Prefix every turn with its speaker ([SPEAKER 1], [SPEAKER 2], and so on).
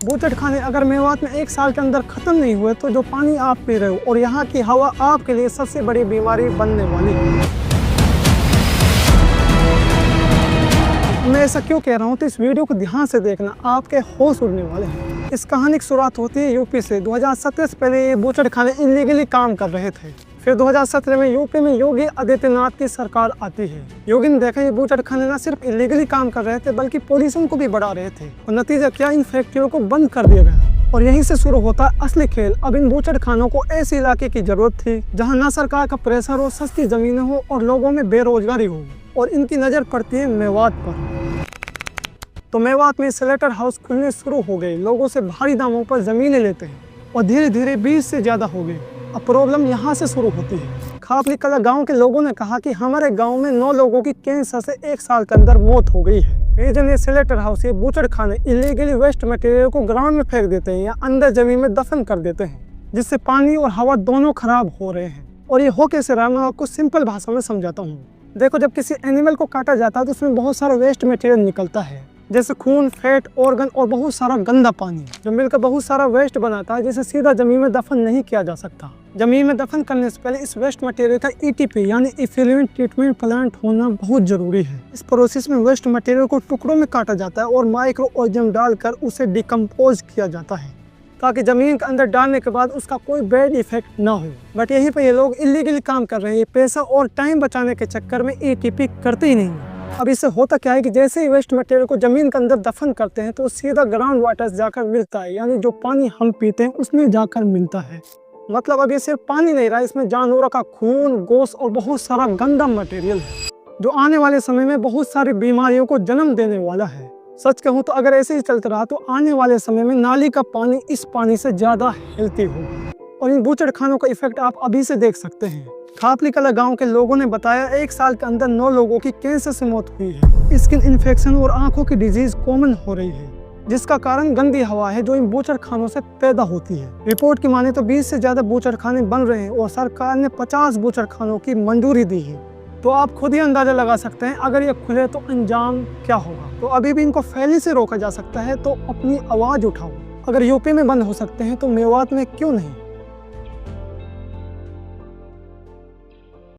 [SPEAKER 1] बूचड़खाने अगर मेवात में 1 साल के अंदर खत्म नहीं हुए तो जो पानी आप पी रहे हो और यहाँ की हवा आपके लिए सबसे बड़ी बीमारी बनने वाली है। मैं ऐसा क्यों कह रहा हूँ तो इस वीडियो को ध्यान से देखना, आपके होश उड़ने वाले हैं। इस कहानी की शुरुआत होती है यूपी से। 2017 से पहले ये बूचड़खाने इलीगली काम कर रहे थे। फिर 2017 में यूपी में योगी आदित्यनाथ की सरकार आती है। योगी ने देखा ये बूचड़खाने न सिर्फ इलीगली काम कर रहे थे बल्कि पोल्यूशन को भी बढ़ा रहे थे और नतीजा क्या, इन फैक्ट्रियों को बंद कर दिया गया। और यहीं से शुरू होता है असली खेल। अब इन बूचड़खानों को ऐसे इलाके की जरूरत थी जहाँ न सरकार का प्रेशर हो, सस्ती जमीनें हो और लोगों में बेरोजगारी हो। और इनकी नज़र पड़ती है मेवात पर। तो मेवात में स्लेटर हाउस खुलने शुरू हो गए। लोगों से भारी दामों पर जमीनें लेते हैं और धीरे धीरे 20 से ज़्यादा हो गए। अब प्रॉब्लम यहाँ से शुरू होती है। खापली कला गांव के लोगों ने कहा कि हमारे गांव में 9 लोगों की कैंसर से 1 साल के अंदर मौत हो गई है। रीजन ये स्लेटर हाउस, ये बूचड़खाने इलीगली वेस्ट मटेरियल को ग्राउंड में फेंक देते हैं या अंदर जमीन में दफन कर देते हैं, जिससे पानी और हवा दोनों खराब हो रहे हैं। और ये हो कैसे रहा, मैं आपको सिंपल भाषा में समझाता हूँ। देखो, जब किसी एनिमल को काटा जाता है तो उसमें बहुत सारा वेस्ट मटेरियल निकलता है, जैसे खून, फैट, ऑर्गन और बहुत सारा गंदा पानी जो मिलकर बहुत सारा वेस्ट बनाता है, जिसे सीधा जमीन में दफन नहीं किया जा सकता। जमीन में दफन करने से पहले इस वेस्ट मटेरियल का ETP यानी इफ्लुएंट ट्रीटमेंट प्लांट होना बहुत जरूरी है। इस प्रोसेस में वेस्ट मटेरियल को टुकड़ों में काटा जाता है और माइक्रो ऑर्गेनिज्म डालकर उसे डिकम्पोज किया जाता है ताकि जमीन के अंदर डालने के बाद उसका कोई बैड इफेक्ट ना हो। बट यहीं पर ये लोग इलीगली काम कर रहे हैं। ये पैसा और टाइम बचाने के चक्कर में ETP करते ही नहीं। अब इससे होता क्या है कि जैसे ही वेस्ट मटेरियल को जमीन के अंदर दफन करते हैं तो सीधा ग्राउंड वाटर जाकर मिलता है, यानी जो पानी हम पीते हैं उसमें जाकर मिलता है। मतलब अब ये सिर्फ पानी नहीं रहा, इसमें जानवरों का खून, गोश्त और बहुत सारा गंदा मटेरियल है जो आने वाले समय में बहुत सारी बीमारियों को जन्म देने वाला है। सच कहूँ तो अगर ऐसे ही चलता रहा तो आने वाले समय में नाली का पानी इस पानी से ज्यादा हेल्थी होगा। और इन बूचड़खानों का इफेक्ट आप अभी से देख सकते हैं। खापली कला गांव के लोगों ने बताया 1 साल के अंदर 9 लोगों की कैंसर से मौत हुई है। स्किन इन्फेक्शन और आंखों की डिजीज कॉमन हो रही है, जिसका कारण गंदी हवा है जो इन बूचड़खानों से पैदा होती है। रिपोर्ट की माने तो 20 से ज्यादा बूचड़खाने बन रहे हैं और सरकार ने 50 बूचड़खानों की मंजूरी दी है। तो आप खुद ही अंदाजा लगा सकते हैं अगर ये खुले तो अंजाम क्या होगा। तो अभी भी इनको फैलने से रोका जा सकता है, तो अपनी आवाज उठाओ। अगर यूपी में बंद हो सकते हैं तो मेवात में क्यों नहीं।